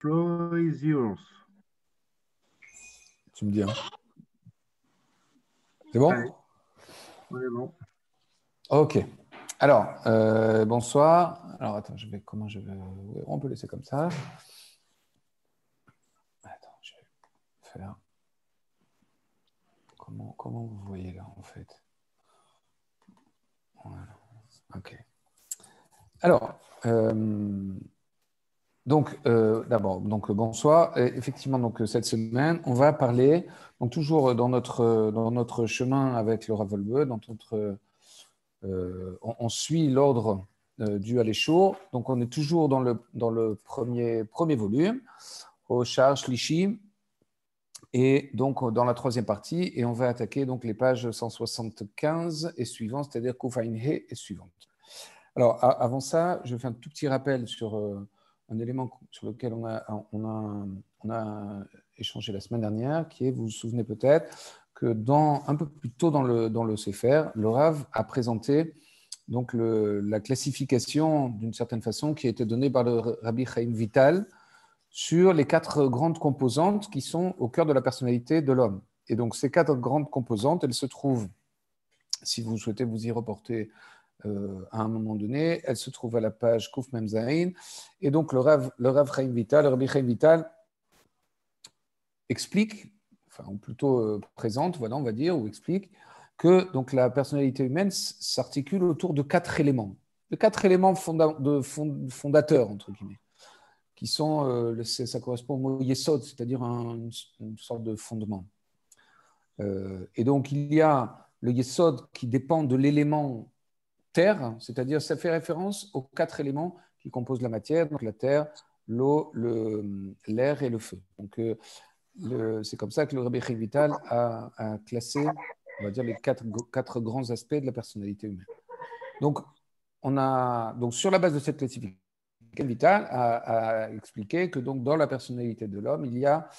floor is yours. Tu me dis, hein. C'est bon? Allez, on est bon. Ok. Alors, bonsoir. Alors, attends, comment je vais. On peut laisser comme ça. Attends, je vais faire. Comment vous voyez là, en fait? Voilà. Ok. Alors, d'abord, bonsoir. Effectivement, cette semaine, on va parler, donc toujours dans notre chemin avec le Rav Wolbe, on suit l'ordre dû à l'Eshour. Donc, on est toujours dans le premier volume, au Shar Shlishi, et donc dans la troisième partie, et on va attaquer donc les pages 175 et suivantes, c'est-à-dire Kufain He et suivantes. Alors, avant ça, je fais un tout petit rappel sur un élément sur lequel on a échangé la semaine dernière, qui est, vous vous souvenez peut-être, que un peu plus tôt dans le Sefer, le Rav a présenté donc la classification, d'une certaine façon, qui a été donnée par le Rabbi Chaim Vital sur les 4 grandes composantes qui sont au cœur de la personnalité de l'homme. Et donc, ces 4 grandes composantes, elles se trouvent, si vous souhaitez vous y reporter à un moment donné, elles se trouvent à la page Kouf Mem Zain. Et donc, le Rav Chaim Vital, le Rabbi Chaim Vital, explique, enfin, ou plutôt présente, voilà, on va dire, ou explique, que donc, la personnalité humaine s'articule autour de 4 éléments. De 4 éléments fondateurs, entre guillemets, qui sont, ça correspond au mot yesod, c'est-à-dire une sorte de fondement. Et donc, il y a le yesod qui dépend de l'élément terre, c'est-à-dire ça fait référence aux 4 éléments qui composent la matière, donc la terre, l'eau, l'air et le feu. Donc, c'est comme ça que le Rabbi Chaim Vital a classé, on va dire, les 4 grands aspects de la personnalité humaine. Donc, sur la base de cette classification, Vital a expliqué que donc, dans la personnalité de l'homme, il y a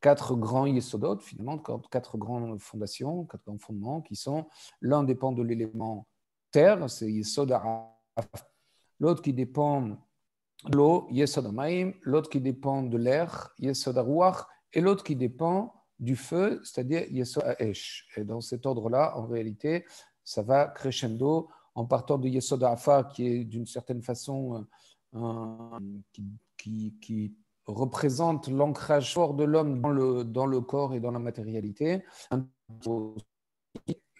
4 grands yesodot, finalement, 4 grandes fondations, 4 grands fondements, qui sont, l'un dépend de l'élément terre, c'est yesod ha'af. L'autre qui dépend de l'eau, yesod ha'maim. L'autre qui dépend de l'air, yesod ha'ruach. Et l'autre qui dépend du feu, c'est-à-dire yesod ha'esh. Et dans cet ordre-là, en réalité, ça va crescendo en partant de yesod ha'afar, qui est d'une certaine façon qui représente l'ancrage fort de l'homme dans le corps et dans la matérialité.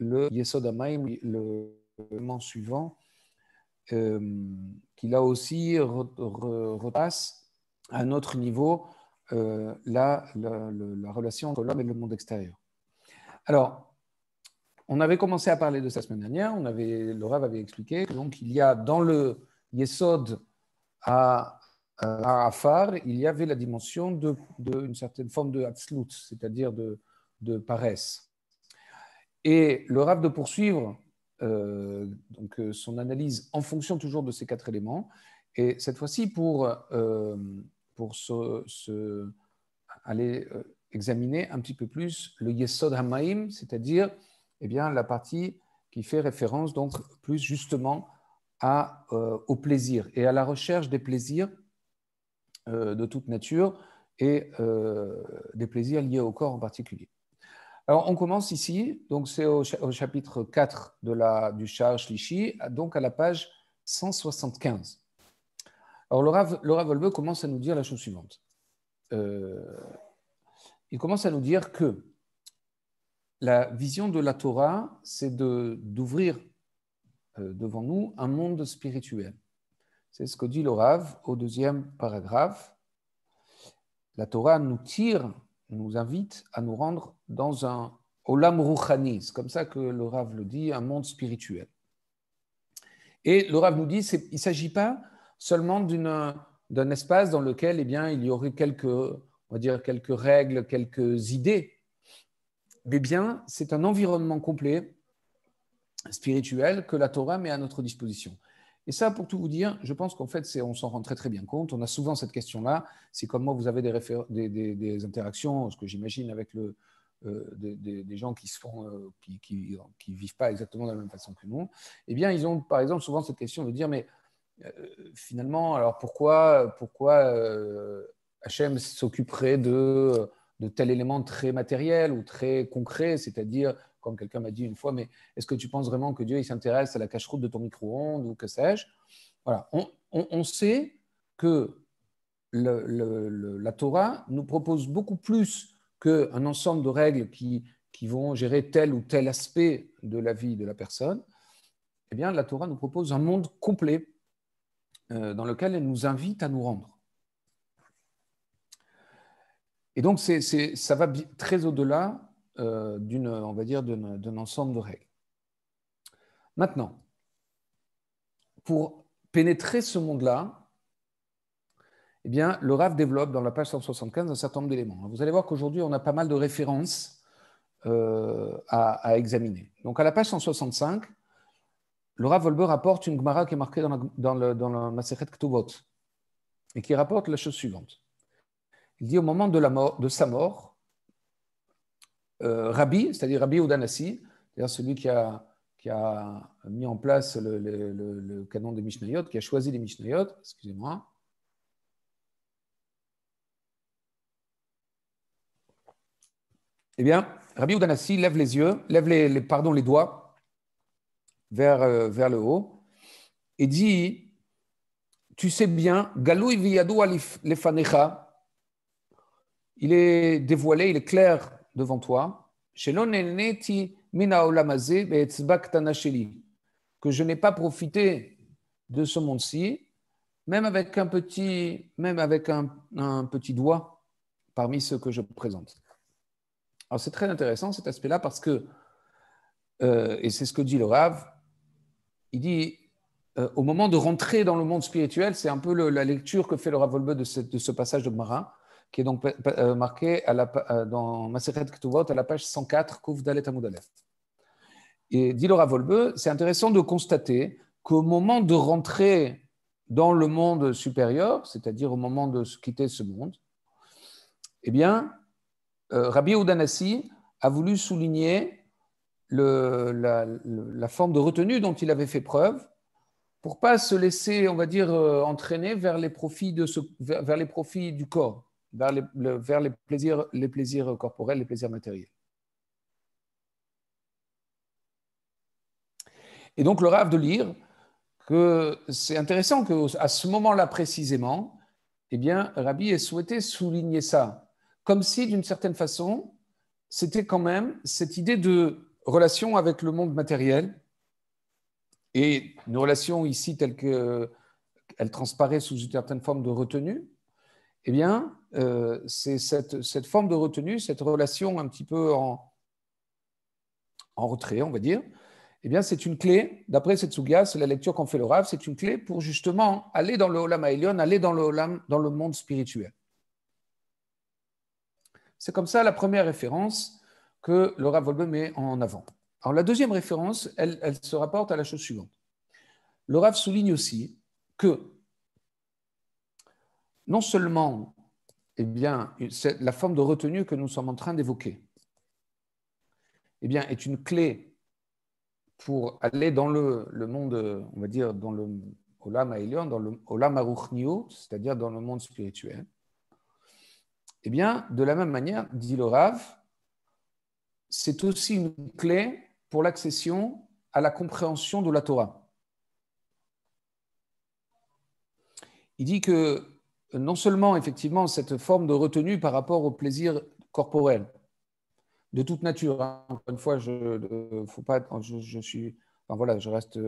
Le Yesod HaMaim, l'élément suivant, qui là aussi repasse à un autre niveau la relation entre l'homme et le monde extérieur. Alors, on avait commencé à parler de ça la semaine dernière. Le Rav avait expliqué que donc il y a dans le Yesod à Afar, il y avait la dimension d'une certaine forme de hatzlut, c'est-à-dire de paresse. Et le Rav de poursuivre son analyse en fonction toujours de ces 4 éléments, et cette fois-ci pour aller examiner un petit peu plus le Yesod HaMaim, c'est-à-dire la partie qui fait référence donc plus justement au plaisir et à la recherche des plaisirs de toute nature et des plaisirs liés au corps en particulier. Alors, on commence ici, donc c'est au chapitre 4 du Shar Shlishi, donc à la page 175. Alors, le Rav Wolbe commence à nous dire la chose suivante. Il commence à nous dire que la vision de la Torah, c'est d'ouvrir devant nous un monde spirituel. C'est ce que dit le Rav au 2e paragraphe. La Torah nous invite à nous rendre dans un olam ruchani, c'est comme ça que le Rav le dit, un monde spirituel. Et le Rav nous dit qu'il ne s'agit pas seulement d'un espace dans lequel il y aurait quelques règles, quelques idées, mais bien c'est un environnement complet spirituel que la Torah met à notre disposition. Et ça, pour tout vous dire, je pense qu'en fait, on s'en rend très très bien compte. On a souvent cette question-là. Si comme moi, vous avez des interactions, ce que j'imagine avec des gens qui vivent pas exactement de la même façon que nous, eh bien, ils ont par exemple souvent cette question de dire, mais finalement, alors pourquoi Hachem s'occuperait de tel élément très matériel ou très concret, c'est-à-dire, comme quelqu'un m'a dit une fois, mais est-ce que tu penses vraiment que Dieu il s'intéresse à la cache-route de ton micro-ondes ou que sais-je? Voilà, on sait que la Torah nous propose beaucoup plus qu'un ensemble de règles qui vont gérer tel ou tel aspect de la vie de la personne. Eh bien, la Torah nous propose un monde complet dans lequel elle nous invite à nous rendre. Et donc, ça va très au-delà on va dire, d'un ensemble de règles. Maintenant, pour pénétrer ce monde-là, eh bien, le Rav développe dans la page 175 un certain nombre d'éléments. Vous allez voir qu'aujourd'hui, on a pas mal de références à examiner. Donc, à la page 165, le Rav Wolbe rapporte une Gemara qui est marquée dans la Masechet Ketubot et qui rapporte la chose suivante. Il dit au moment de sa mort, Rabbi, c'est-à-dire Rabbi Udanasi, c'est-à-dire celui qui a mis en place le canon des Mishnayot, qui a choisi les Mishnayot, excusez-moi. Eh bien, Rabbi Udanasi lève les yeux, lève les doigts vers le haut et dit, tu sais bien, Galoui viyadou lefanecha, il est dévoilé, il est clair devant toi, que je n'ai pas profité de ce monde-ci, même avec un petit doigt parmi ceux que je présente. Alors c'est très intéressant cet aspect-là parce que, et c'est ce que dit le Rav, il dit, au moment de rentrer dans le monde spirituel, c'est un peu la lecture que fait le Rav Wolbe de ce passage de Gemara, qui est donc marqué dans Masechet Ketuvot à la page 104, Kuf Dalet Amud Aleph. Et dit le Rav Wolbe, c'est intéressant de constater qu'au moment de rentrer dans le monde supérieur, c'est-à-dire au moment de quitter ce monde, eh bien, Rabbi Udanasi a voulu souligner la forme de retenue dont il avait fait preuve pour ne pas se laisser, on va dire, entraîner vers les profits du corps, vers les plaisirs corporels, les plaisirs matériels. Et donc, le Rav de lire que c'est intéressant qu'à ce moment-là précisément, eh bien, Rabbi ait souhaité souligner ça, comme si, d'une certaine façon, c'était quand même cette idée de relation avec le monde matériel, et une relation ici telle qu'elle transparaît sous une certaine forme de retenue, eh bien, c'est cette forme de retenue, cette relation un petit peu en retrait, on va dire, eh bien, c'est une clé, d'après cette Sugia, c'est la lecture qu'en fait le Rav, c'est une clé pour justement aller dans le Olam Haïlion, aller dans le monde spirituel. C'est comme ça la première référence que le Rav Wolbe met en avant. Alors, la deuxième référence, elle se rapporte à la chose suivante. Le Rav souligne aussi que non seulement eh bien, la forme de retenue que nous sommes en train d'évoquer eh bien, est une clé pour aller dans le monde, on va dire, dans le Olam Haïlion, dans le Olam Aruchniut, c'est-à-dire dans le monde spirituel. Eh bien, de la même manière, dit le Rav, c'est aussi une clé pour l'accession à la compréhension de la Torah. Il dit que non seulement, effectivement, cette forme de retenue par rapport au plaisir corporel, de toute nature, hein. Encore une fois, je reste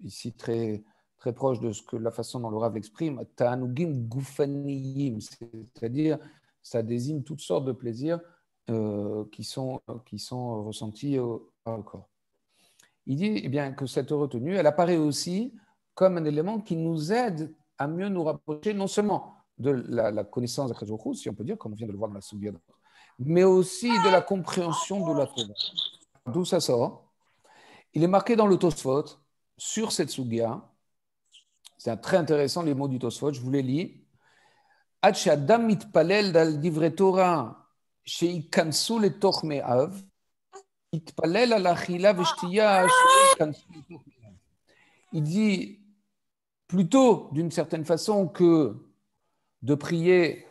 ici très, très proche de la façon dont le Rav l'exprime, ta'anugim gufaniyim, c'est-à-dire ça désigne toutes sortes de plaisirs qui sont ressentis par le corps. Il dit eh bien, que cette retenue, elle apparaît aussi comme un élément qui nous aide à mieux nous rapprocher non seulement de la connaissance de Akadosh Baruch Hu, si on peut dire, comme on vient de le voir dans la Sugya, mais aussi de la compréhension de la Torah. D'où ça sort? Il est marqué dans le Tosfot, sur cette Sugya, c'est très intéressant les mots du Tosfot, je vous les lis. Ad she'adam mitpalel dal divrei Torah she'ikansu letoch me'av, itpalel al achila v'shtiya she'ikansu letoch me'av. Il dit plutôt d'une certaine façon que de prier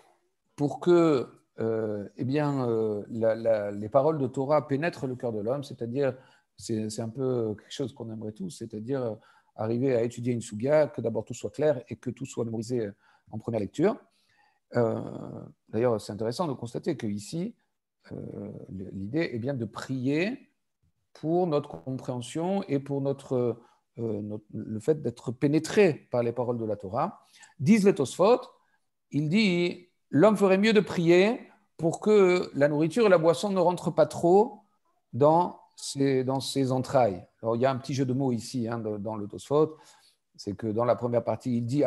pour que les paroles de Torah pénètrent le cœur de l'homme, c'est-à-dire, c'est un peu quelque chose qu'on aimerait tous, c'est-à-dire arriver à étudier une sugia, que d'abord tout soit clair et que tout soit mémorisé en première lecture. D'ailleurs, c'est intéressant de constater qu'ici, l'idée est bien de prier pour notre compréhension et pour le fait d'être pénétré par les paroles de la Torah. Disent les Tosfot, il dit, l'homme ferait mieux de prier pour que la nourriture et la boisson ne rentrent pas trop dans ses entrailles. Alors, il y a un petit jeu de mots ici dans le Tosfot, c'est que dans la première partie, il dit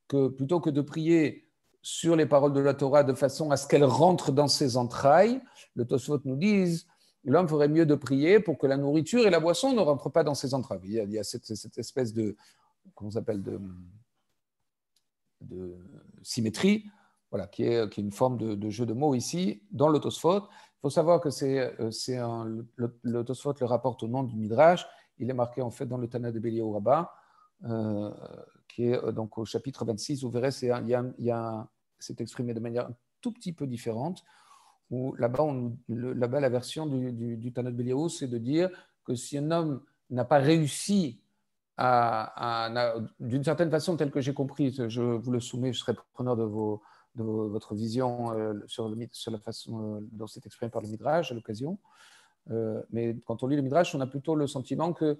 que plutôt que de prier sur les paroles de la Torah de façon à ce qu'elles rentrent dans ses entrailles, le Tosfot nous dit l'homme ferait mieux de prier pour que la nourriture et la boisson ne rentrent pas dans ses entrailles. Il y a cette espèce de, comment s'appelle, de symétrie, voilà, qui est une forme de jeu de mots ici dans le Tosfot. Il faut savoir que le Tosfot le rapporte au nom du Midrash. Il est marqué en fait dans le Tana de Béliaou Rabbah, qui est donc au chapitre 26. Vous verrez, c'est exprimé de manière un tout petit peu différente. Où là-bas, la version du Tana de Béliaou, c'est de dire que si un homme n'a pas réussi d'une certaine façon, telle que j'ai compris, je vous le soumets, je serai preneur de votre vision sur la façon dont c'est exprimé par le Midrash à l'occasion. Mais quand on lit le Midrash, on a plutôt le sentiment que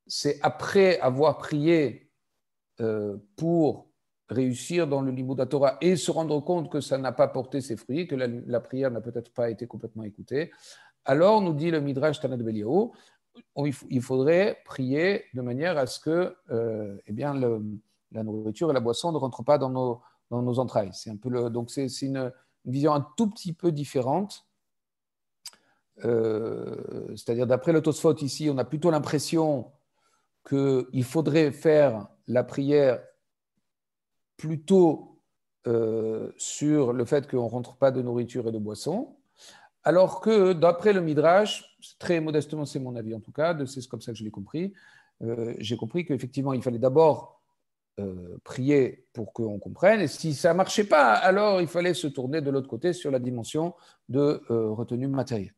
c'est après avoir prié pour réussir dans le Limud Torah et se rendre compte que ça n'a pas porté ses fruits, que la prière n'a peut-être pas été complètement écoutée, alors, nous dit le Midrash Tana de Béliaou, il faudrait prier de manière à ce que la nourriture et la boisson ne rentrent pas dans nos entrailles. C'est un peu donc c'est une vision un tout petit peu différente. C'est-à-dire, d'après le Tosfot, ici, on a plutôt l'impression qu'il faudrait faire la prière plutôt sur le fait qu'on ne rentre pas de nourriture et de boisson, alors que d'après le Midrash, très modestement, c'est mon avis en tout cas, c'est comme ça que je l'ai compris, j'ai compris qu'effectivement, il fallait d'abord prier pour qu'on comprenne, et si ça ne marchait pas, alors il fallait se tourner de l'autre côté sur la dimension de retenue matérielle.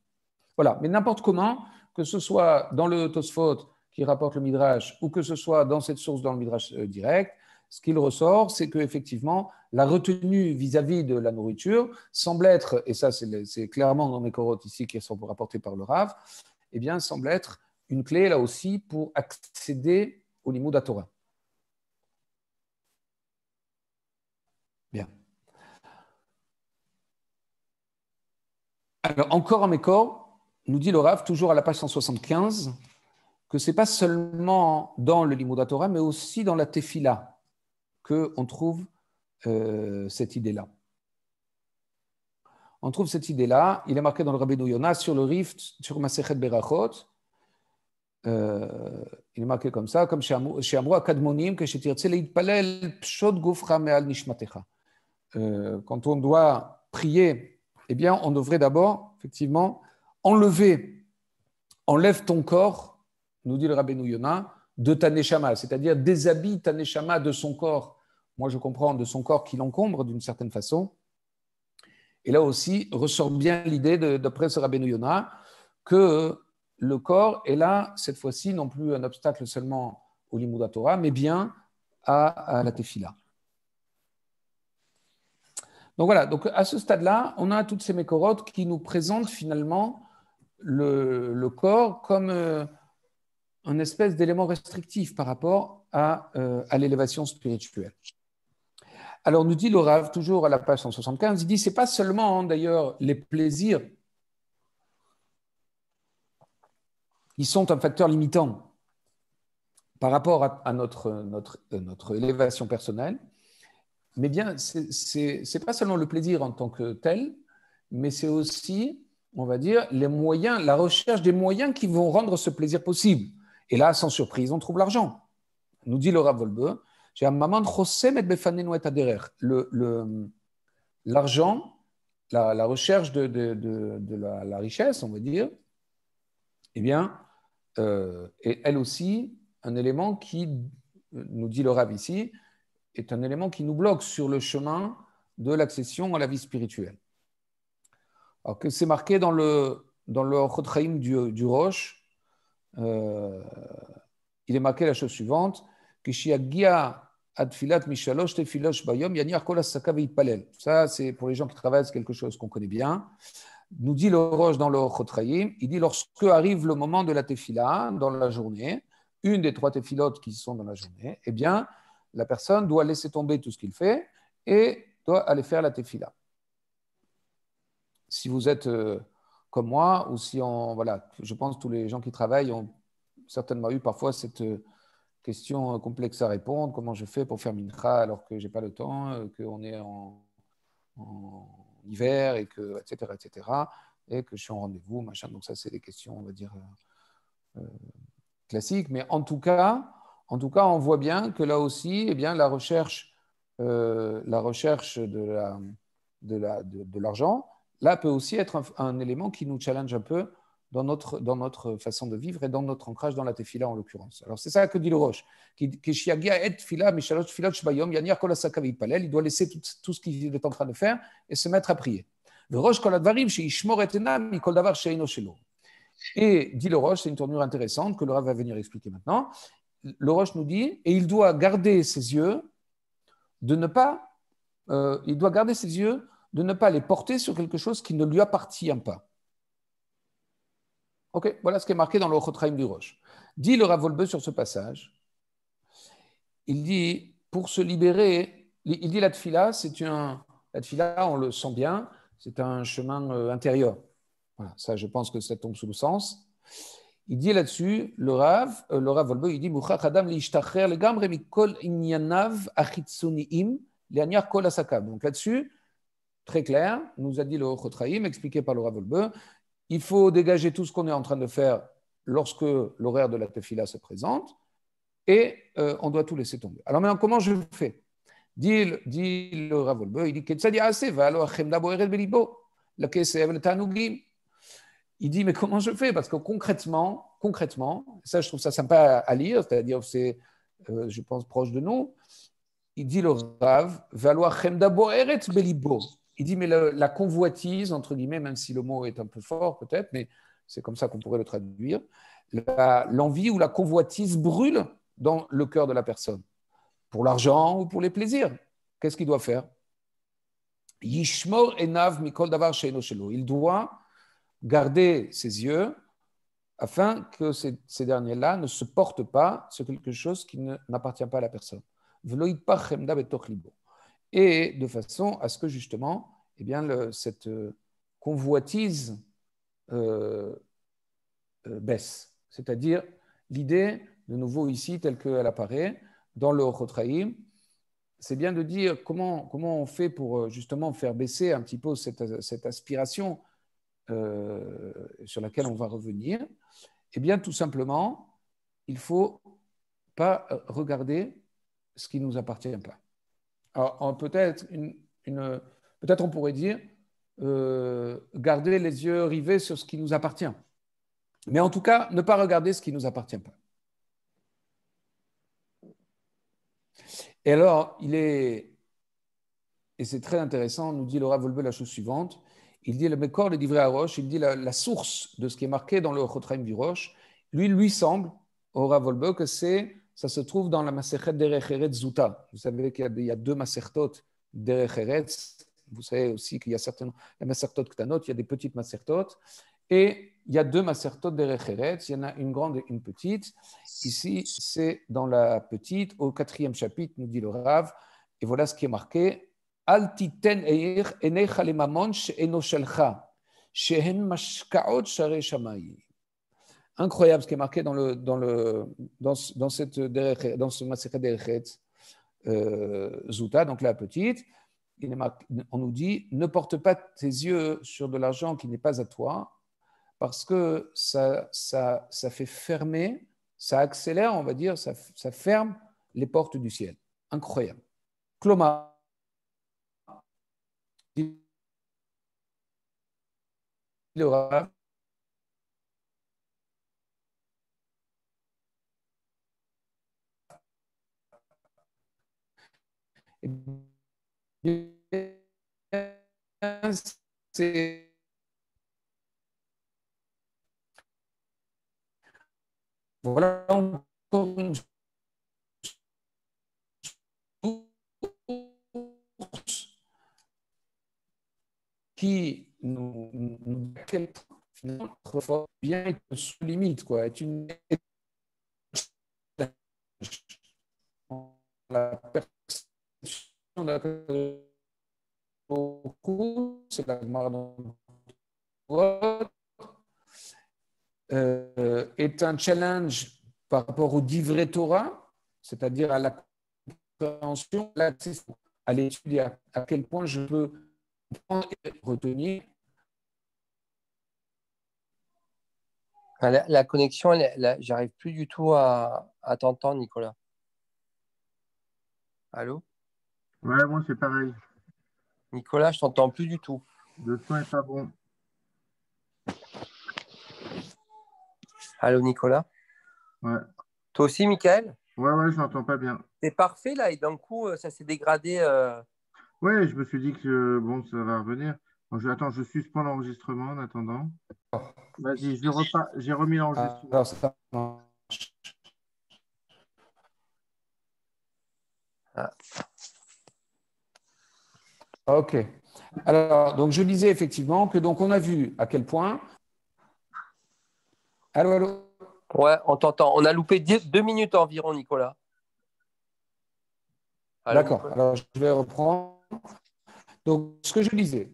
Voilà, mais n'importe comment, que ce soit dans le Tosfot qui rapporte le Midrash ou que ce soit dans cette source dans le Midrash direct, ce qu'il ressort, c'est qu'effectivement, la retenue vis-à-vis de la nourriture semble être, et ça c'est clairement dans mes corottes ici qui sont rapportés par le Rav, eh bien, semble être une clé là aussi pour accéder au Limud Torah. Bien. Alors, encore en Mécor, nous dit le Rav, toujours à la page 175, que ce n'est pas seulement dans le Limud Torah, mais aussi dans la Tefila qu'on trouve cette idée-là. On trouve cette idée-là, il est marqué dans le Rabbeinu Yonah, sur le Rift, sur Masechet Berachot, il est marqué comme ça, comme chez Amro Akadmonim, que chez Tirtse Leitpalel Pshot Gufra Me'al Nishmatecha. Quand on doit prier, eh bien, on devrait d'abord, effectivement, enlève ton corps, nous dit le Rabbeinu Yonah, de ta neshama, c'est-à-dire déshabille ta neshama de son corps. Moi, je comprends de son corps qui l'encombre d'une certaine façon. Et là aussi, ressort bien l'idée, d'après ce Rabbeinu Yonah, que le corps est là, cette fois-ci, non plus un obstacle seulement au Limud Torah, mais bien à la Tefila. Donc voilà, donc à ce stade-là, on a toutes ces mécorotes qui nous présentent finalement le corps comme un espèce d'élément restrictif par rapport à l'élévation spirituelle. Alors, nous dit le Rav, toujours à la page 175, il dit, c'est pas seulement d'ailleurs les plaisirs qui sont un facteur limitant par rapport à notre élévation personnelle, mais bien, c'est pas seulement le plaisir en tant que tel, mais c'est aussi, on va dire, les moyens, la recherche des moyens qui vont rendre ce plaisir possible. Et là, sans surprise, on trouve l'argent. Nous dit le Rav Wolbe, l'argent, la recherche de la richesse, on va dire, eh bien, est elle aussi un élément qui, nous dit le Rav ici, est un élément qui nous bloque sur le chemin de l'accession à la vie spirituelle. Alors que c'est marqué dans le Chod Chaim du Rosh, il est marqué la chose suivante, ça, c'est pour les gens qui travaillent, c'est quelque chose qu'on connaît bien. Nous dit le Rosh dans le Chod Chaim, il dit lorsque arrive le moment de la tefila dans la journée, une des 3 tefilotes qui sont dans la journée, eh bien, la personne doit laisser tomber tout ce qu'il fait et doit aller faire la tefila. Si vous êtes comme moi, ou si voilà, je pense que tous les gens qui travaillent ont certainement eu parfois cette question complexe à répondre, comment je fais pour faire mincha alors que je n'ai pas le temps, qu'on est en hiver, et que, etc., et que je suis en rendez-vous, machin. Donc ça, c'est des questions, on va dire, classiques. Mais en tout cas, on voit bien que là aussi, eh bien, la recherche de l'argent, là, peut aussi être un élément qui nous challenge un peu dans notre façon de vivre et dans notre ancrage dans la tefila, en l'occurrence. Alors, c'est ça que dit le Rosh. Il doit laisser tout ce qu'il est en train de faire et se mettre à prier. Et dit le Rosh, c'est une tournure intéressante que le Rav va venir expliquer maintenant. Le Rosh nous dit, et il doit garder ses yeux de ne pas, les porter sur quelque chose qui ne lui appartient pas. Ok, voilà ce qui est marqué dans le Chod Chaim du Rosh. Dit le Rav Wolbe sur ce passage, il dit, pour se libérer, il dit la tfila, la tfila, on le sent bien, c'est un chemin intérieur. Voilà, ça, je pense que ça tombe sous le sens. Il dit là-dessus, le Rav Wolbe, il dit Muchach Adam liishtacher legamre mikol inyanav achitzoniim leaniar kol asakav. Donc là-dessus, très clair, nous a dit le Chod Chaim, expliqué par le Rav Wolbe, il faut dégager tout ce qu'on est en train de faire lorsque l'horaire de la tefila se présente, et on doit tout laisser tomber. Alors maintenant, comment je fais? Dit le Rav Wolbe, il dit Ketzad ya'aseh ve'alo achemda bo'eret belibo lekesev letanugim. Il dit, mais comment je fais? Parce que concrètement, ça, je trouve ça sympa à lire, c'est-à-dire, c'est, je pense, proche de nous. Il dit le Rav, il dit, mais la convoitise, entre guillemets, même si le mot est un peu fort peut-être, mais c'est comme ça qu'on pourrait le traduire, l'envie ou la convoitise brûle dans le cœur de la personne, pour l'argent ou pour les plaisirs. Qu'est-ce qu'il doit faire? Yishmor enav mikol davar she'eno shelo. Il doit garder ses yeux afin que ces derniers-là ne se portent pas sur quelque chose qui n'appartient pas à la personne. Et de façon à ce que justement, eh bien, cette convoitise baisse. C'est-à-dire l'idée, de nouveau ici, telle qu'elle apparaît dans le Chod Chaim, c'est bien de dire comment on fait pour justement faire baisser un petit peu cette aspiration sur laquelle on va revenir. Eh bien, tout simplement, il ne faut pas regarder ce qui ne nous appartient pas. Alors, peut-être on pourrait dire garder les yeux rivés sur ce qui nous appartient. Mais en tout cas, ne pas regarder ce qui ne nous appartient pas. Et alors, et c'est très intéressant, nous dit le Rav Wolbe la chose suivante. Il dit le Mekor, le Divrei HaRosh, il dit la source de ce qui est marqué dans le Chod Chaim du Rosh, lui semble, au Rav Wolbe, que ça se trouve dans la Masechet Derech Eretz Zuta. Vous savez qu'il y a 2 Masertot Derech Eretz. Vous savez aussi qu'il y a la Masertot Ktanot, il y a des petites Masertot. Et il y a 2 Masertot Derech Eretz. Il y en a une grande et une petite. Ici, c'est dans la petite, au 4e chapitre, nous dit le Rav. Et voilà ce qui est marqué. Al titen eir enecha lemamon she'eno shelcha, shehen mashkaot sharei shamayim. Incroyable ce qui est marqué dans ce Masechet Derech Zuta, donc la petite. On nous dit, ne porte pas tes yeux sur de l'argent qui n'est pas à toi, parce que ça fait fermer, ça accélère, on va dire, ça ferme les portes du ciel. Incroyable. Kloma. Le Rav, Eh bien, c'est voilà encore une source qui nous dit à quel point finalement notre foi bien être sous limite, quoi, est une la perception de la c'est la est un challenge par rapport au divrei Torah, c'est-à-dire à la compréhension, à l'étude, à quel point je peux comprendre et retenir. La connexion, j'arrive plus du tout à t'entendre, Nicolas. Allô? Ouais, moi c'est pareil. Nicolas, je t'entends plus du tout. Le son est pas bon. Allô, Nicolas? Ouais. Toi aussi, Michael? Ouais, je n'entends pas bien. C'est parfait là, et d'un coup, ça s'est dégradé. Ouais, je me suis dit que bon, ça va revenir. Bon, attends, je suspends l'enregistrement en attendant. Vas-y, j'ai remis l'enregistrement. Alors, ça marche. Ah. Ok. Alors, donc je disais effectivement que donc on a vu à quel point. Allô, allô. Ouais, on t'entend. On a loupé 2 minutes environ, Nicolas. Allô, D'accord. Nicolas. Alors, je vais reprendre. Donc, ce que je disais.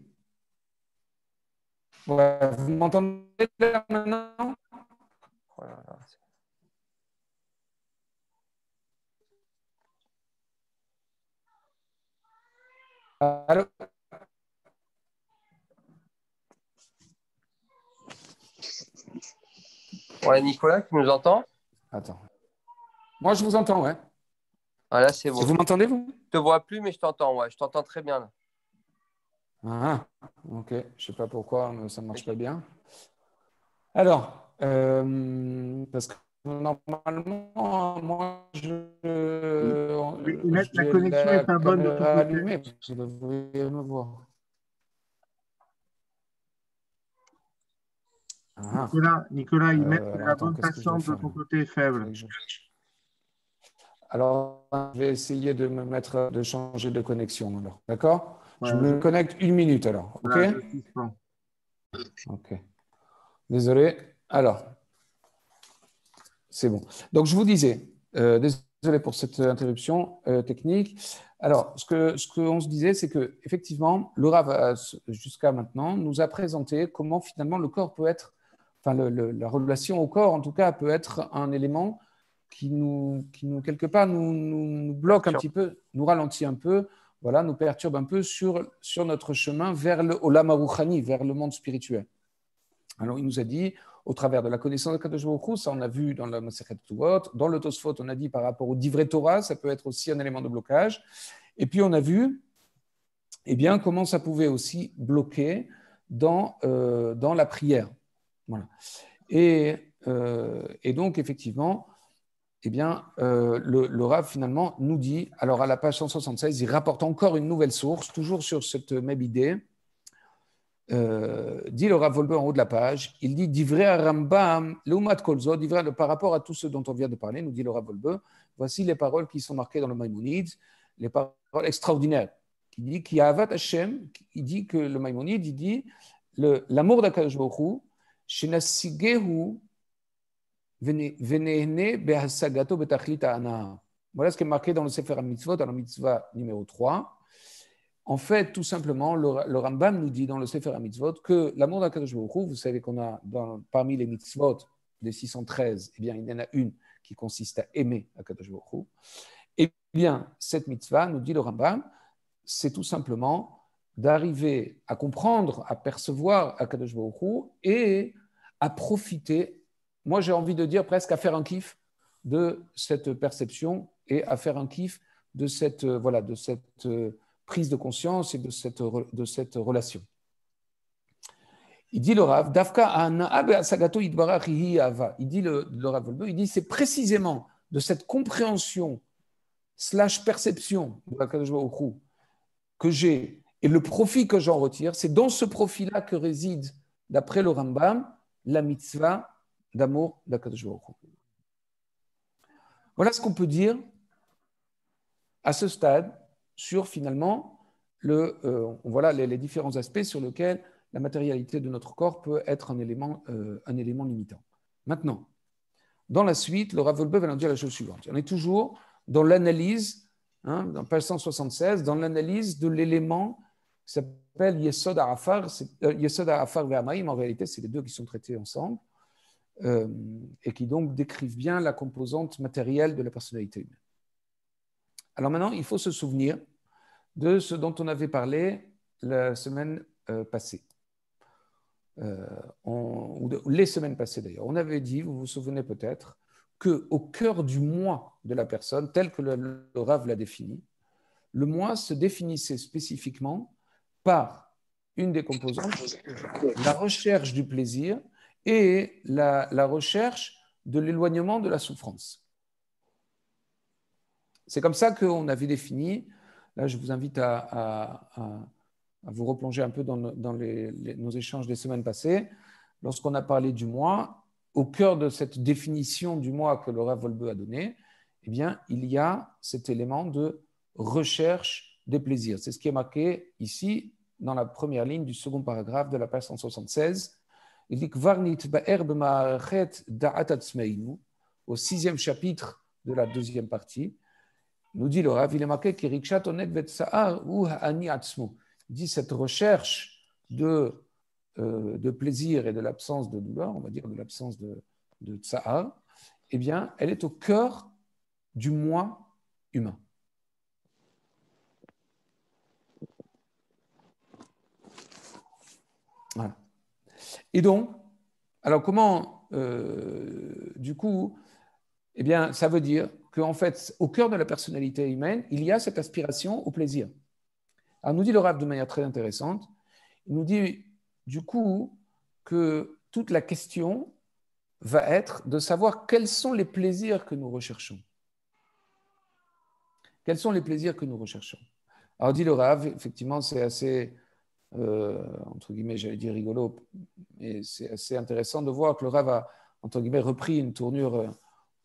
Ouais, vous m'entendez là maintenant? Voilà. Allô? Ouais, Nicolas, tu nous entends? Attends. Moi, je vous entends, ouais. Ah, là, c'est Et bon. vous m'entendez, vous? Je te vois plus, mais je t'entends. Ouais, je t'entends très bien là. Ah, ok. Je ne sais pas pourquoi, mais ça ne marche pas bien. Alors, parce que normalement, moi, La j'ai connexion est la pas bonne de ton caméra côté. allumée. Vous devriez me voir. Ah, Nicolas, ils mettent alors, la attends, bande qu'est-ce que je dois passante de faire ton là? côté est faible. Alors, je vais essayer de changer de connexion. Alors, d'accord? Je Ouais, me connecte 1 minute alors. OK? voilà, je suspends. OK. Désolé. Alors, c'est bon. Donc, je vous disais, désolé pour cette interruption technique. Alors, ce qu'on se disait, c'est que effectivement, le Rav, jusqu'à maintenant, nous a présenté comment finalement le corps peut être, enfin, la relation au corps, en tout cas, peut être un élément qui nous quelque part, nous bloque un petit peu, nous ralentit un peu, voilà, nous perturbe un peu sur notre chemin vers le Olam Haruchani, vers le monde spirituel. Alors, il nous a dit, au travers de la connaissance de Kadosh Baruch Hu, ça on a vu dans la Masechet Ketubot, dans le Tosfot, on a dit par rapport au Divrei Torah, ça peut être aussi un élément de blocage. Et puis, on a vu eh bien, comment ça pouvait aussi bloquer dans la prière. Voilà. Et donc, effectivement, eh bien, le Rav, finalement, nous dit, alors à la page 176, il rapporte encore une nouvelle source, toujours sur cette même idée. Dit le Rav Wolbe en haut de la page, il dit Divrei Rambam, Leumat Kolzo, par rapport à tout ce dont on vient de parler, nous dit le Rav Wolbe, voici les paroles qui sont marquées dans le Maïmonide, les paroles extraordinaires. Il dit qu'il y a Avat Hashem, il dit que le Maïmonide, il dit l'amour d'Akadosh Baruch Hu, Shenasigehu Venehne Behasagato Betachlita Ana. Voilà ce qui est marqué dans le Sefer HaMitzvot, dans la mitzvah numéro 3. En fait, tout simplement, le Rambam nous dit dans le Sefer HaMitzvot que l'amour d'Akadosh Baruch Hu, vous savez qu'on a parmi les mitzvot des 613, eh bien, il y en a une qui consiste à aimer Akadosh Baruch Hu. Eh bien, cette mitzvah, nous dit le Rambam, c'est tout simplement d'arriver à comprendre, à percevoir Akadosh Baruch Hu et à profiter, moi j'ai envie de dire presque à faire un kiff de cette perception et à faire un kiff de cette, prise de conscience et de cette relation. Il dit le Rav, Dafka Sagato Idbarachihi Ava. Il dit le Rav Wolbe, il dit c'est précisément de cette compréhension / perception de Akadosh Baruch Hu que j'ai et le profit que j'en retire, c'est dans ce profit-là que réside, d'après le Rambam, la mitzvah d'amour d'Akadosh Baruch Hu. Voilà ce qu'on peut dire à ce stade sur finalement voilà les différents aspects sur lesquels la matérialité de notre corps peut être un élément limitant. Maintenant, dans la suite, le Rav Wolbe va nous dire la chose suivante. On est toujours dans l'analyse, dans page 176, dans l'analyse de l'élément qui s'appelle Yesod HaAfar. Yesod HaAfar ve'Hamayim, en réalité, c'est les deux qui sont traités ensemble et qui donc décrivent bien la composante matérielle de la personnalité humaine. Alors maintenant, il faut se souvenir de ce dont on avait parlé la semaine passée. Ou les semaines passées d'ailleurs. On avait dit, vous vous souvenez peut-être, qu'au cœur du moi de la personne, tel que le Rav l'a défini, le moi se définissait spécifiquement par une des composantes, la recherche du plaisir et la recherche de l'éloignement de la souffrance. C'est comme ça qu'on avait défini. Là, je vous invite à vous replonger un peu dans nos échanges des semaines passées. Lorsqu'on a parlé du moi, au cœur de cette définition du moi que le Rav Wolbe a donnée, eh bien, il y a cet élément de recherche des plaisirs. C'est ce qui est marqué ici, dans la première ligne du second paragraphe de la page 176. Il dit au 6e chapitre de la 2e partie, nous dit le Rav, il est marqué il dit cette recherche de plaisir et de l'absence de douleur, on va dire de l'absence de tsa'ar, eh bien, elle est au cœur du moi humain. Voilà. Et donc, alors comment, du coup, eh bien, ça veut dire qu'en fait, au cœur de la personnalité humaine, il y a cette aspiration au plaisir. Alors, nous dit le Rav de manière très intéressante, il nous dit du coup que toute la question va être de savoir quels sont les plaisirs que nous recherchons. Quels sont les plaisirs que nous recherchons? Alors, dit le Rav, effectivement, c'est assez, entre guillemets, j'allais dire rigolo, mais c'est assez intéressant de voir que le Rav a, entre guillemets, repris une tournure,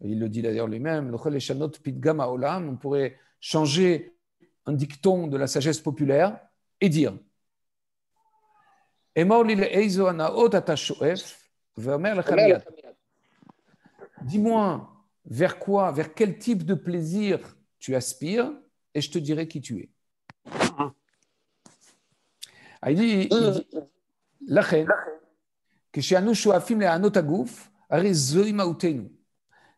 il le dit d'ailleurs lui-même, on pourrait changer un dicton de la sagesse populaire et dire dis-moi vers quel type de plaisir tu aspires et je te dirai qui tu es. Il dit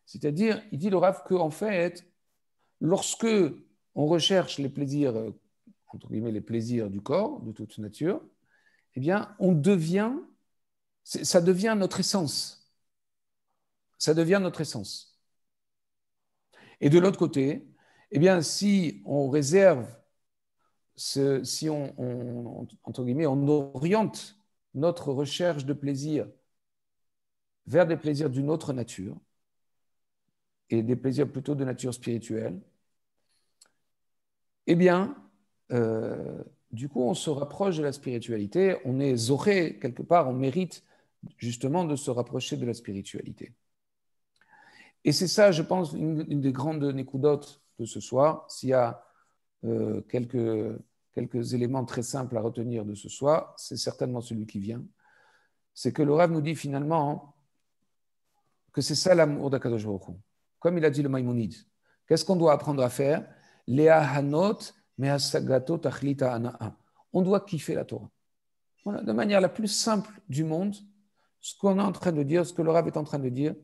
c'est-à-dire, il dit le Rav qu'en fait, lorsque on recherche les plaisirs, entre guillemets, les plaisirs du corps, de toute nature, eh bien, ça devient notre essence. Ça devient notre essence. Et de l'autre côté, eh bien, si on réserve, si entre guillemets, on oriente notre recherche de plaisir vers des plaisirs d'une autre nature, et des plaisirs plutôt de nature spirituelle, eh bien, du coup, on se rapproche de la spiritualité, on est zoré quelque part, on mérite justement de se rapprocher de la spiritualité. Et c'est ça, je pense, une des grandes nécoudotes de ce soir. S'il y a quelques éléments très simples à retenir de ce soir, c'est certainement celui qui vient. C'est que le Rav nous dit finalement que c'est ça l'amour d'Akadosh Baruch Hu. Comme il a dit le Maïmonide, qu'est-ce qu'on doit apprendre à faire? On doit kiffer la Torah. Voilà, de manière la plus simple du monde, ce qu'on est en train de dire, ce que le Rav est en train de dire,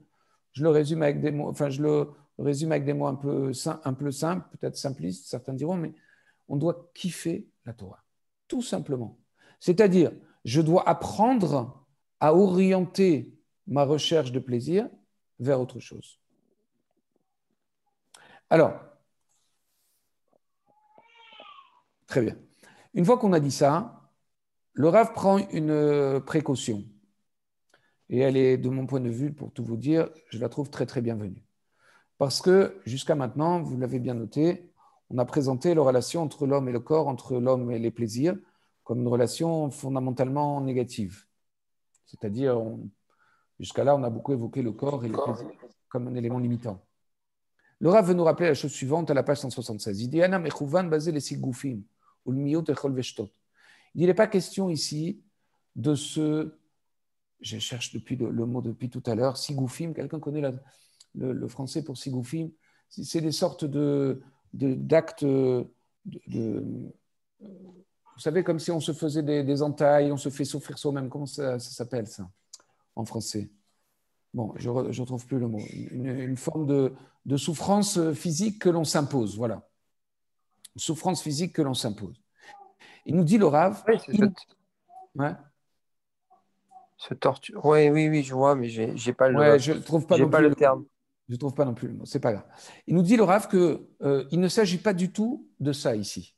je le résume avec des mots, un peu simples, peut-être simplistes, certains diront, mais on doit kiffer la Torah, tout simplement. C'est-à-dire, je dois apprendre à orienter ma recherche de plaisir vers autre chose. Alors, très bien. Une fois qu'on a dit ça, le Rav prend une précaution. Et elle est, de mon point de vue, pour tout vous dire, je la trouve très, très bienvenue. Parce que jusqu'à maintenant, vous l'avez bien noté, on a présenté la relation entre l'homme et le corps, entre l'homme et les plaisirs, comme une relation fondamentalement négative. C'est-à-dire, jusqu'à là, on a beaucoup évoqué le corps et les plaisirs comme un élément limitant. Le Rav veut nous rappeler la chose suivante à la page 176. Il dit Anam echouvan basé les sigoufim, ou le miyot echol veshtot. Il n'est pas question ici de ce. Je cherche depuis le mot depuis tout à l'heure. Sigoufim, quelqu'un connaît le français pour sigoufim? C'est des sortes d'actes vous savez, comme si on se faisait des entailles, on se fait souffrir soi-même. Comment ça s'appelle ça en français? Bon, je ne retrouve plus le mot. Une forme de souffrance physique que l'on s'impose. Voilà. Une souffrance physique que l'on s'impose. Il nous dit le Rav. Oui, c'est ouais. Ce torture. Oui, je vois, mais j'ai pas le. Ouais, je ne trouve pas non plus le terme. Je ne trouve pas non plus le mot. C'est pas grave. Il nous dit le Rav que il ne s'agit pas du tout de ça ici.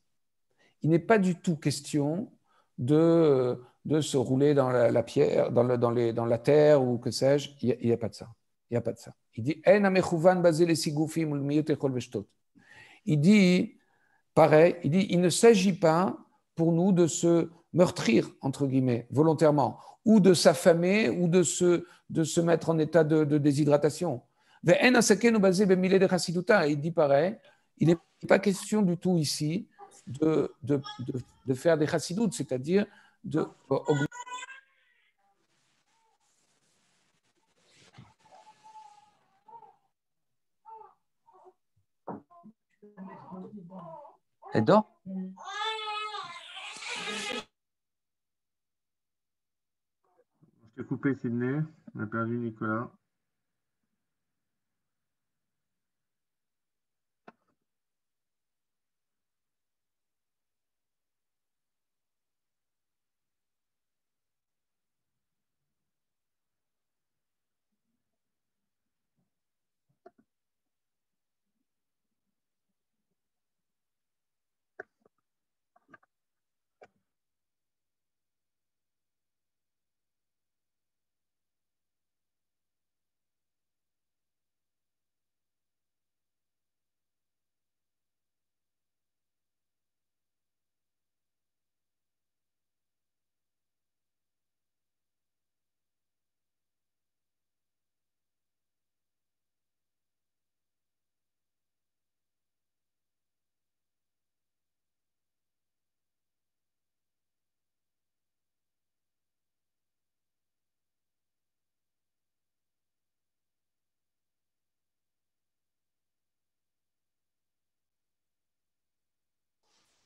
Il n'est pas du tout question de se rouler dans la pierre, dans la terre ou que sais-je. Il n'y a pas de ça. Il n'y a pas de ça. Il dit il dit pareil, il ne s'agit pas pour nous de se meurtrir, entre guillemets, volontairement, ou de s'affamer, ou de se mettre en état de déshydratation. Il dit pareil, il n'est pas question du tout ici de faire des chassidoutes, c'est-à-dire de augmenter. Elle dort? Je t'ai coupé, Sydney. On a perdu Nicolas.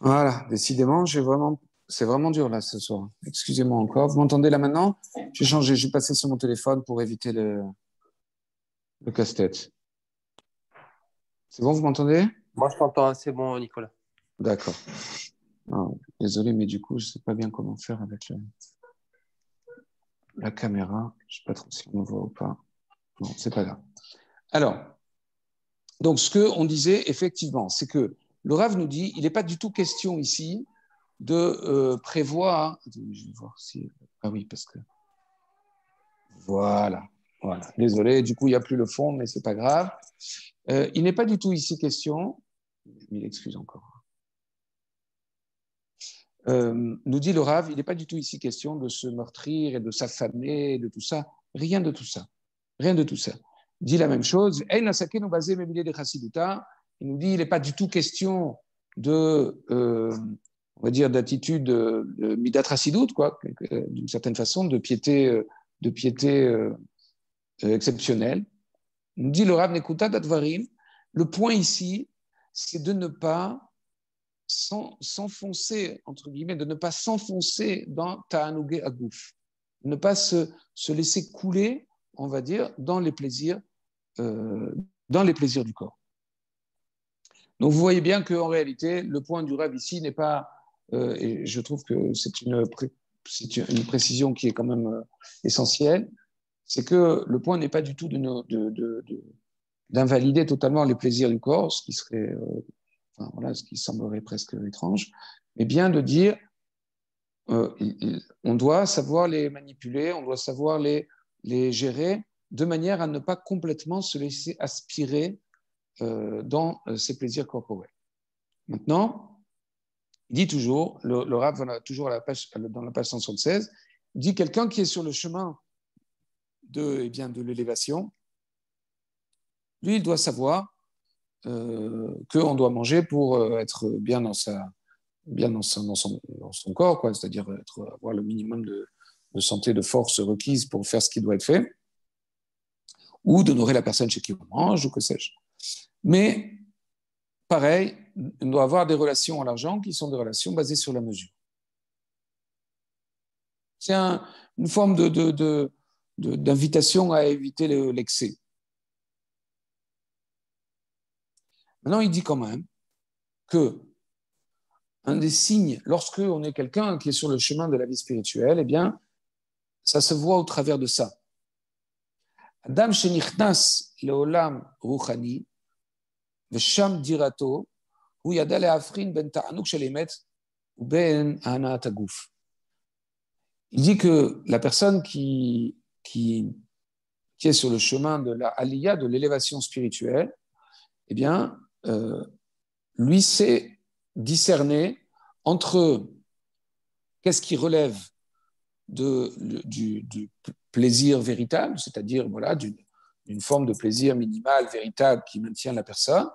Voilà, décidément, c'est vraiment dur là ce soir. Excusez-moi encore. Vous m'entendez là maintenant? J'ai changé, j'ai passé sur mon téléphone pour éviter le casse-tête. C'est bon, vous m'entendez? Moi, je t'entends assez bon, Nicolas. D'accord. Désolé, mais du coup, je ne sais pas bien comment faire avec la caméra. Je ne sais pas trop si on me voit ou pas. Non, c'est pas grave. Alors, donc ce qu'on disait effectivement, c'est que le Rav nous dit, il n'est pas du tout question ici de prévoir. Je vais voir si. Ah oui, parce que. Voilà. Désolé, du coup, il n'y a plus le fond, mais ce n'est pas grave. Il n'est pas du tout ici question. Mille excuses encore. Nous dit le Rav, il n'est pas du tout ici question de se meurtrir et de s'affamer, de tout ça. Rien de tout ça. Rien de tout ça. Il dit la même chose. Il nous dit, il n'est pas du tout question de, on va dire, d'attitude de midat chassidout, quoi, d'une certaine façon, de piété exceptionnelle. Il nous dit le Rav Nekuta Dadvarim, le point ici, c'est de ne pas s'enfoncer, entre guillemets, de ne pas s'enfoncer dans Ta'anugé Agouf, de ne pas se laisser couler, on va dire, dans les plaisirs du corps. Donc vous voyez bien qu'en réalité, le point du Rav ici n'est pas, et je trouve que c'est une précision qui est quand même essentielle, c'est que le point n'est pas du tout d'invalider totalement les plaisirs du corps, ce qui serait, ce qui semblerait presque étrange, mais bien de dire, on doit savoir les manipuler, on doit savoir les gérer, de manière à ne pas complètement se laisser aspirer dans ses plaisirs corporels. Maintenant, il dit toujours, le Rav, toujours dans la page 176, il dit quelqu'un qui est sur le chemin de l'élévation, lui, il doit savoir qu'on doit manger pour être bien dans son corps, quoi, c'est-à-dire avoir le minimum de santé, de force requise pour faire ce qui doit être fait, ou d'honorer la personne chez qui on mange, ou que sais-je. Mais, pareil, on doit avoir des relations à l'argent qui sont des relations basées sur la mesure. C'est une forme d'invitation à éviter l'excès. Maintenant, il dit quand même que un des signes, lorsque on est quelqu'un qui est sur le chemin de la vie spirituelle, eh bien, ça se voit au travers de ça. Adam shenichnas leolam ruchani v'sham dirato hu yada le'afrin ben ta'anuk shel emet ou ben hanaat haguf. Il dit que la personne qui est sur le chemin de la aliyah, de l'élévation spirituelle, eh bien, lui sait discerner entre qu'est-ce qui relève du plaisir véritable, c'est-à-dire voilà, d'une forme de plaisir minimal, véritable, qui maintient la personne,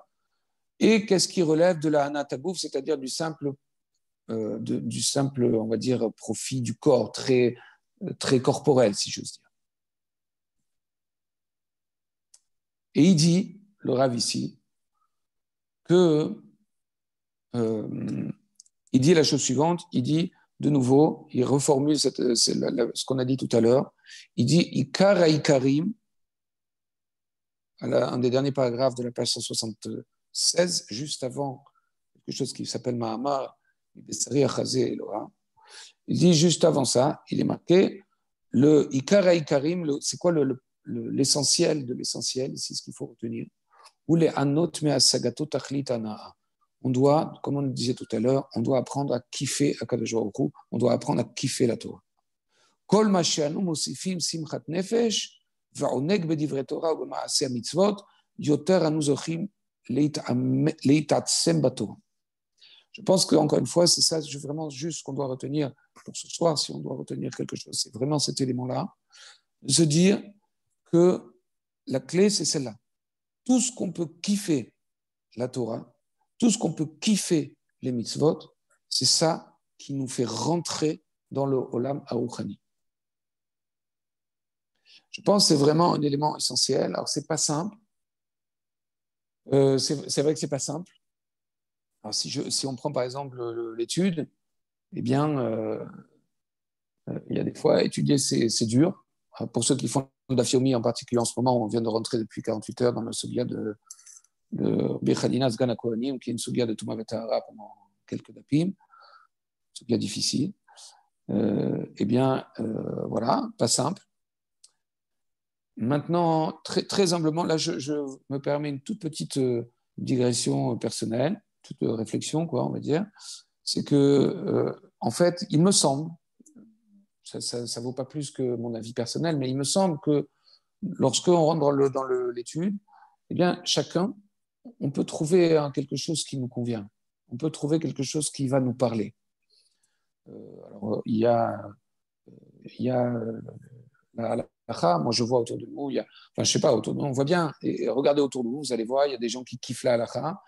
et qu'est-ce qui relève de la hanatagouf, c'est-à-dire du simple, on va dire, profit du corps, très, très corporel, si j'ose dire. Et il dit, le Rav ici, que il dit la chose suivante, il dit de nouveau, il reformule ce qu'on a dit tout à l'heure, il dit Ikar Ikarim, un des derniers paragraphes de la page 176, juste avant quelque chose qui s'appelle Mahamar, il dit juste avant ça, il est marqué le Ikar Ikarim, c'est quoi l'essentiel de l'essentiel, ici ce qu'il faut retenir, ou les Anot Me'asagato Tachlit Anaa. On doit, comme on le disait tout à l'heure, on doit apprendre à kiffer Akadosh Baruch Hu, on doit apprendre à kiffer la Torah. Kol ma she'anu mosifim simchat nefesh va'oneg bedivre Torah ou b'maaseh mitzvot yoter anu zochim leitatsem batorah. Je pense qu'encore une fois, c'est ça vraiment juste ce qu'on doit retenir pour ce soir, si on doit retenir quelque chose. C'est vraiment cet élément-là, de se dire que la clé, c'est celle-là. Tout ce qu'on peut kiffer la Torah, tout ce qu'on peut kiffer les mitzvot, c'est ça qui nous fait rentrer dans le Olam Haruchani. Je pense que c'est vraiment un élément essentiel. Alors, c'est pas simple. C'est vrai que c'est pas simple. Alors, si on prend par exemple l'étude, eh bien, il y a des fois, étudier, c'est dur. Pour ceux qui font d'Afiomi en particulier en ce moment, on vient de rentrer depuis 48 heures dans le Sugya de Bechadina Sgan HaKohanim, qui est une Sugya de Touma Vetahara pendant quelques dapim, Sugya difficile. Eh bien, voilà, pas simple. Maintenant, très humblement, là, je me permets une toute petite digression personnelle, toute réflexion, quoi, on va dire. C'est que, en fait, il me semble, ça vaut pas plus que mon avis personnel, mais il me semble que lorsqu'on rentre dans l'étude, eh bien, chacun, on peut trouver quelque chose qui nous convient. On peut trouver quelque chose qui va nous parler. Alors, il y a la halakha. Moi, je vois autour de nous, je sais pas, autour de nous, on voit bien. Et regardez autour de vous, vous allez voir, il y a des gens qui kiffent la halakha.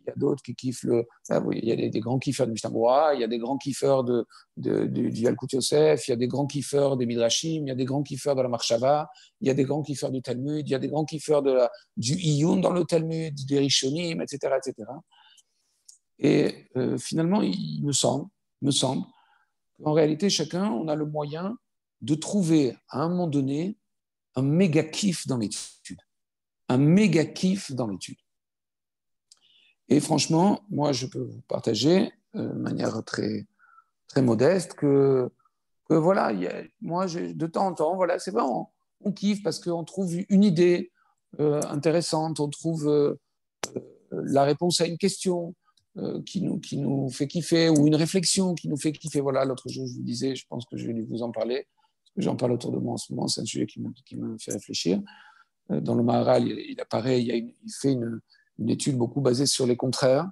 Il y a d'autres qui kiffent il y a des grands kiffeurs du Mishnah Berurah, il y a des grands kiffeurs du Yalkut Yosef, il y a des grands kiffeurs des Midrashim, il y a des grands kiffeurs de la Marshava, il y a des grands kiffeurs du Talmud, il y a des grands kiffeurs du Iyun dans le Talmud, des Rishonim, etc., etc. Et finalement, il me semble qu'en réalité, chacun, on a le moyen de trouver à un moment donné un méga kiff dans l'étude. Un méga kiff dans l'étude. Et franchement, moi, je peux vous partager de manière très, très modeste que voilà, moi, de temps en temps, voilà, c'est vrai, on kiffe parce qu'on trouve une idée intéressante, on trouve la réponse à une question qui nous fait kiffer, ou une réflexion qui nous fait kiffer. Voilà, l'autre jour, je vous disais, je pense que je vais vous en parler, parce que j'en parle autour de moi en ce moment, c'est un sujet qui me fait réfléchir. dans le Maharal, il apparaît, il fait une étude beaucoup basée sur les contraires.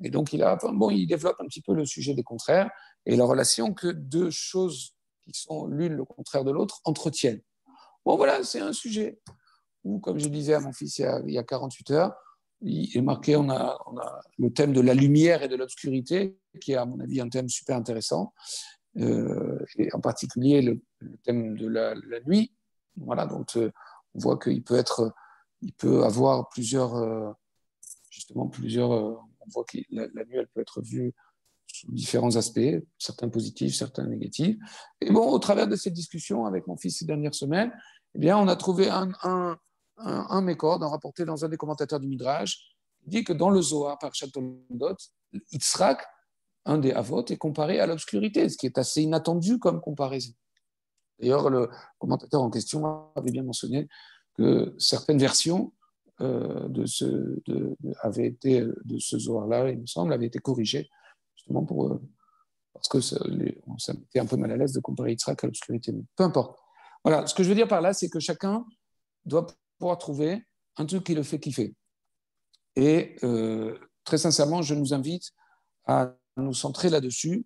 Et donc, il développe un petit peu le sujet des contraires et la relation que deux choses qui sont l'une le contraire de l'autre entretiennent. Bon, voilà, c'est un sujet où, comme je disais à mon fils il y a 48 heures, il est marqué, on a le thème de la lumière et de l'obscurité, qui est, à mon avis, un thème super intéressant, et en particulier le thème de la nuit. Voilà, donc on voit qu'il peut avoir plusieurs, on voit que la nuit, elle peut être vue sous différents aspects, certains positifs, certains négatifs. Et bon, au travers de cette discussion avec mon fils ces dernières semaines, eh bien, on a trouvé un mécorde, rapporté dans un des commentateurs du Midrash, qui dit que dans le Zohar, par Toldot, Yitzhak, un des Avot, est comparé à l'obscurité, ce qui est assez inattendu comme comparaison. D'ailleurs, le commentateur en question avait bien mentionné que certaines versions de ce Zohar-là, il me semble, avaient été corrigées, justement parce que ça mettait un peu mal à l'aise de comparer Yitzhak à l'obscurité. Mais peu importe. Voilà, ce que je veux dire par là, c'est que chacun doit pouvoir trouver un truc qui le fait kiffer. Et très sincèrement, je nous invite à nous centrer là-dessus,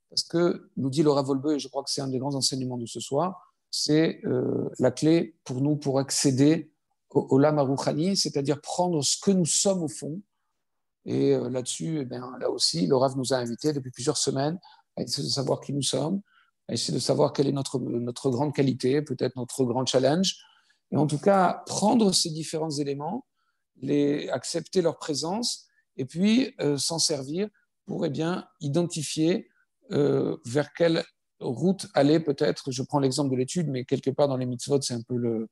parce que, nous dit Laura Volbe, et je crois que c'est un des grands enseignements de ce soir, c'est la clé pour nous pour accéder au Lama Rouhani, c'est-à-dire prendre ce que nous sommes au fond. Et là-dessus, là aussi, le Rav nous a invités depuis plusieurs semaines à essayer de savoir qui nous sommes, à essayer de savoir quelle est notre grande qualité, peut-être notre grand challenge. Et en tout cas, prendre ces différents éléments, accepter leur présence, et puis s'en servir pour identifier vers quelle route aller peut-être. Je prends l'exemple de l'étude, mais quelque part dans les mitzvot, c'est un peu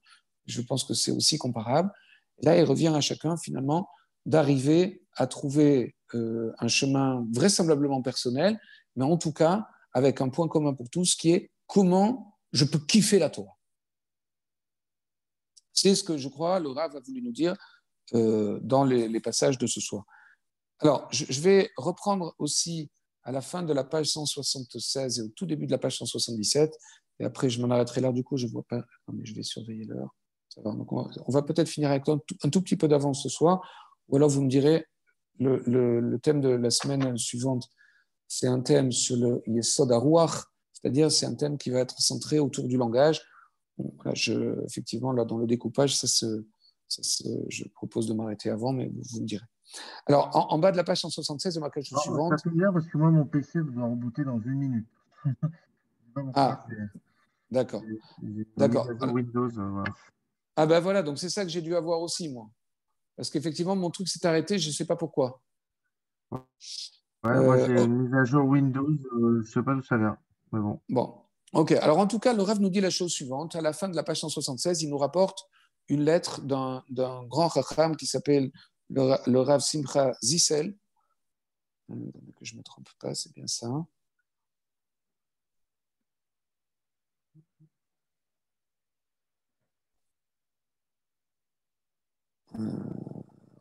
je pense que c'est aussi comparable. Et là, il revient à chacun finalement d'arriver à trouver un chemin vraisemblablement personnel, mais en tout cas avec un point commun pour tous, qui est comment je peux kiffer la Torah. C'est ce que je crois le Rav a voulu nous dire dans les passages de ce soir. Alors, je vais reprendre aussi à la fin de la page 176 et au tout début de la page 177, et après je m'en arrêterai là, du coup je ne vois pas, non, mais je vais surveiller l'heure. Donc on va peut-être finir avec un tout petit peu d'avance ce soir, ou alors vous me direz, le thème de la semaine suivante, c'est un thème sur le Yesod HaRuach, c'est-à-dire c'est un thème qui va être centré autour du langage. Bon, là, effectivement, là, dans le découpage, je propose de m'arrêter avant, mais vous me direz. Alors, en bas de la page 176, de ma page suivante. Ça tombe bien parce que moi, mon PC doit rebooter dans 1 minute. Ah, d'accord. D'accord. Windows, voilà. Ah ben voilà, donc c'est ça que j'ai dû avoir aussi, moi. Parce qu'effectivement, mon truc s'est arrêté, je ne sais pas pourquoi. Ouais, moi, j'ai une mise à jour Windows, je ne sais pas d'où ça vient. Mais bon. Bon, ok. Alors, en tout cas, le Rav nous dit la chose suivante. À la fin de la page 176, il nous rapporte une lettre d'un grand Chacham qui s'appelle le Rav Simcha Zissel. Que je ne me trompe pas, c'est bien ça.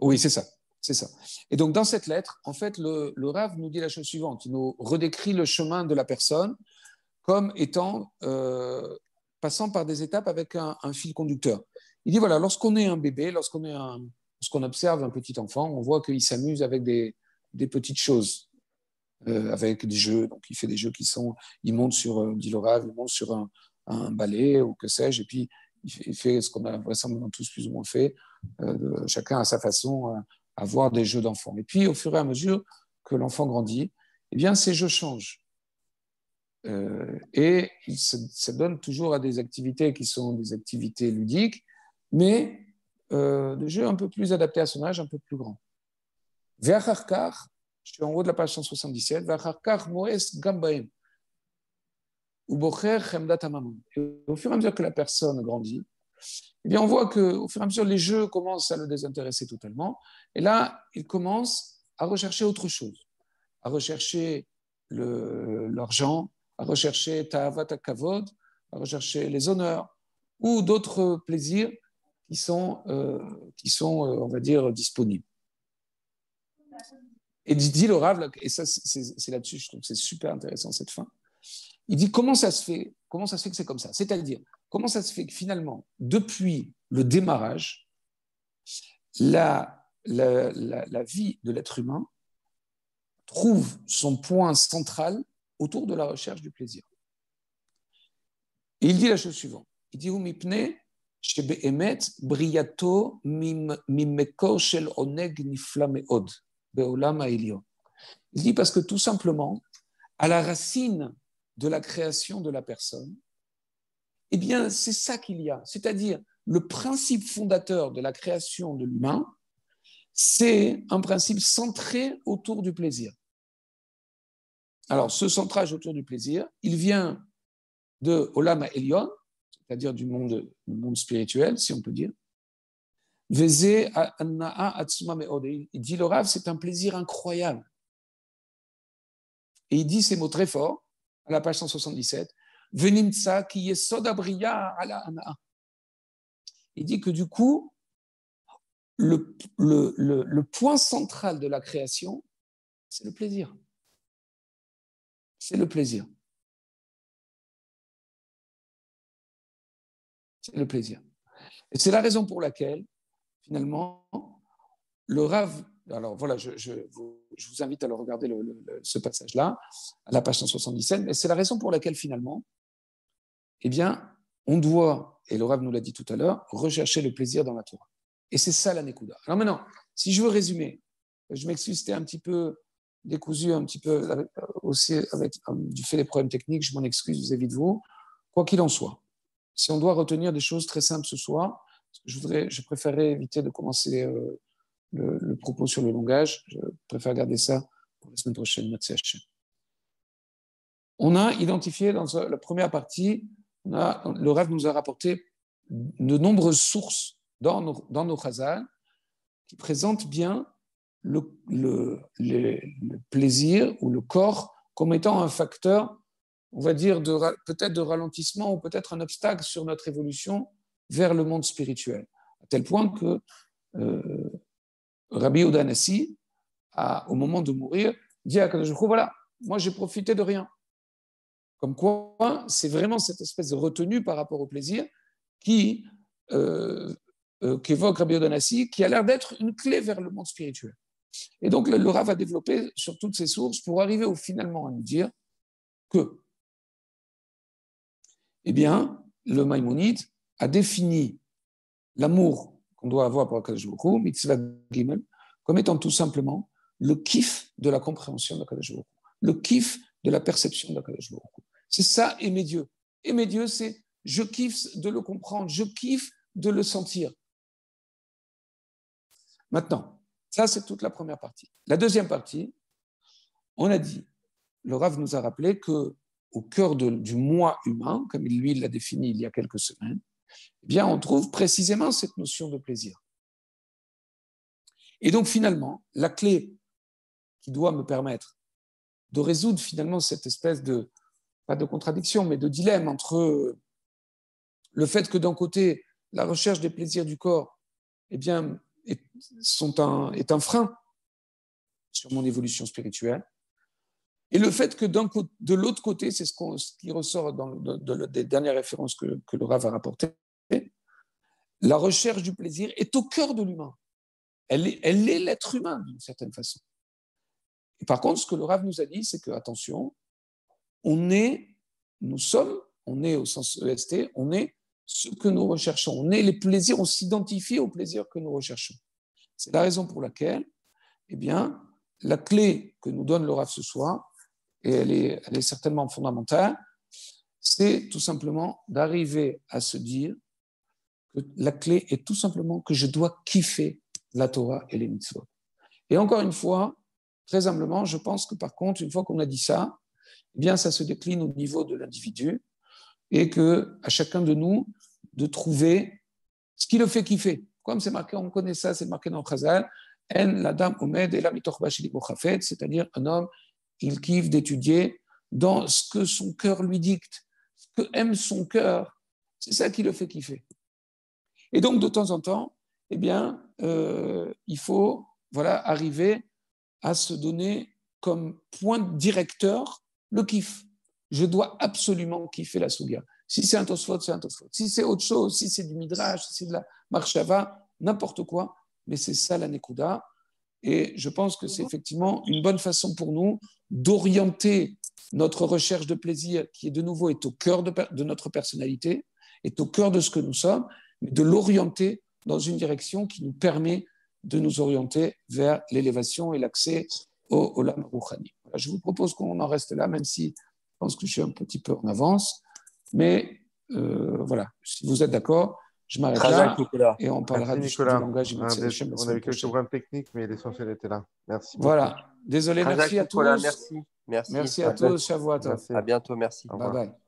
Oui, c'est ça. C'est ça. Et donc, dans cette lettre, en fait, le Rav nous dit la chose suivante. Il nous redécrit le chemin de la personne comme étant passant par des étapes avec un fil conducteur. Il dit, voilà, lorsqu'on est un bébé, lorsqu'on observe un petit enfant, on voit qu'il s'amuse avec des petites choses, avec des jeux. Donc, il fait des jeux il monte sur, dit le Rav, il monte sur un balai ou que sais-je, et puis il fait ce qu'on a vraisemblablement tous plus ou moins fait, chacun à sa façon, à voir des jeux d'enfants. Et puis, au fur et à mesure que l'enfant grandit, eh bien, ces jeux changent. Et il se donne toujours à des activités qui sont des activités ludiques, mais des jeux un peu plus adaptés à son âge, un peu plus grand. Ve'acharkar, je suis en haut de la page 177, Ve'acharkar moes gambaim, ubocher chemdat hamamon. Au fur et à mesure que la personne grandit, eh bien, on voit qu'au fur et à mesure, les jeux commencent à le désintéresser totalement. Et là, il commence à rechercher autre chose, à rechercher l'argent, à rechercher ta'avat kavod, à rechercher les honneurs ou d'autres plaisirs qui sont on va dire, disponibles. Et dit le Rav, et ça, c'est là-dessus, je trouve que c'est super intéressant cette fin. Il dit comment ça se fait que c'est comme ça. C'est-à-dire, comment ça se fait que finalement, depuis le démarrage, la vie de l'être humain trouve son point central autour de la recherche du plaisir. Et il dit la chose suivante. Il dit Umipne shebe'emet briyato mimekor shel oneg nifla me'od be'olam ha'elyon. Il dit parce que tout simplement, à la racine de la création de la personne, eh bien, c'est ça qu'il y a. C'est-à-dire, le principe fondateur de la création de l'humain, c'est un principe centré autour du plaisir. Alors, ce centrage autour du plaisir, il vient de Olam ha'elyon, c'est-à-dire du monde spirituel, si on peut dire. Il dit le Rav, c'est un plaisir incroyable. Et il dit ces mots très forts, à la page 177, Venimtsa ki yesod abriya ala ana'a. Il dit que du coup, le point central de la création, c'est le plaisir. C'est le plaisir. C'est le plaisir. Et c'est la raison pour laquelle, finalement, le Rav, alors voilà, je vous invite à le regarder ce passage-là, à la page 177, mais c'est la raison pour laquelle, finalement, eh bien, on doit, et le Rav nous l'a dit tout à l'heure, rechercher le plaisir dans la Torah. Et c'est ça la Nekuda. Alors maintenant, si je veux résumer, je m'excuse, c'était un petit peu décousu, un petit peu aussi du fait des problèmes techniques, je m'en excuse vis-à-vis de vous. Quoi qu'il en soit, si on doit retenir des choses très simples ce soir, je préférerais éviter de commencer le propos sur le langage, je préfère garder ça pour la semaine prochaine, notre CHM. On a identifié dans la première partie, le Rav nous a rapporté de nombreuses sources dans nos chazal qui présentent bien le plaisir ou le corps comme étant un facteur, on va dire, peut-être de ralentissement ou peut-être un obstacle sur notre évolution vers le monde spirituel. À tel point que Rabbi Yehuda Hanassi, au moment de mourir, dit à Kadosh Baruch Hu, voilà, moi j'ai profité de rien. Comme quoi, c'est vraiment cette espèce de retenue par rapport au plaisir qu'évoque Rabbi Yehuda Hanassi, qui a l'air d'être une clé vers le monde spirituel. Et donc, le Rav va développer sur toutes ces sources pour arriver finalement à nous dire que, eh bien, le Maïmonide a défini l'amour qu'on doit avoir pour Akadosh Baruch Hu, mitzvah gimel, comme étant tout simplement le kiff de la compréhension d'Akadosh Baruch Hu, le kiff de la perception d'Akadosh Baruch Hu. C'est ça, aimer Dieu. Aimer Dieu, c'est je kiffe de le comprendre, je kiffe de le sentir. Maintenant, ça, c'est toute la première partie. La deuxième partie, on a dit, le Rav nous a rappelé qu'au cœur du moi humain, comme lui l'a défini il y a quelques semaines, eh bien, on trouve précisément cette notion de plaisir. Et donc, finalement, la clé qui doit me permettre de résoudre finalement cette espèce de, pas de contradiction, mais de dilemme entre le fait que d'un côté, la recherche des plaisirs du corps, eh bien, est un frein sur mon évolution spirituelle, et le fait que de l'autre côté, c'est ce qui ressort des dernières références que le Rav a rapportées, la recherche du plaisir est au cœur de l'humain. Elle est l'être humain d'une certaine façon. Et par contre, ce que le Rav nous a dit, c'est que, attention, on est au sens EST, on est ce que nous recherchons. On est les plaisirs, on s'identifie aux plaisirs que nous recherchons. C'est la raison pour laquelle, eh bien, la clé que nous donne le Rav ce soir, et elle est certainement fondamentale, c'est tout simplement d'arriver à se dire que la clé est tout simplement que je dois kiffer la Torah et les mitzvot. Et encore une fois, très humblement, je pense que par contre, une fois qu'on a dit ça, eh bien, ça se décline au niveau de l'individu et que à chacun de nous de trouver ce qui le fait kiffer. Comme c'est marqué, on connaît ça, c'est marqué dans le Chazal, En l'adam omed et la mitochba sheli bochafet, c'est-à-dire un homme, il kiffe d'étudier dans ce que son cœur lui dicte, ce que aime son cœur, c'est ça qui le fait kiffer. Et donc, de temps en temps, eh bien, il faut arriver à se donner comme point directeur le kiff. Je dois absolument kiffer la Souga. Si c'est un Tosfot, c'est un Tosfot. Si c'est autre chose, si c'est du Midrash, si c'est de la Marshava, n'importe quoi, mais c'est ça la Nekuda. Et je pense que c'est effectivement une bonne façon pour nous d'orienter notre recherche de plaisir, qui de nouveau est au cœur de notre personnalité, est au cœur de ce que nous sommes, mais de l'orienter dans une direction qui nous permet de nous orienter vers l'élévation et l'accès au Olam Rouhani. Voilà, je vous propose qu'on en reste là, même si je pense que je suis un petit peu en avance. Mais voilà, si vous êtes d'accord, je m'arrête là et on parlera du langage immense. On a eu quelques problèmes techniques, mais l'essentiel était là. Merci beaucoup. Voilà, désolé, merci à tous. Merci à tous, Shavuot. À bientôt, merci. Bye bye.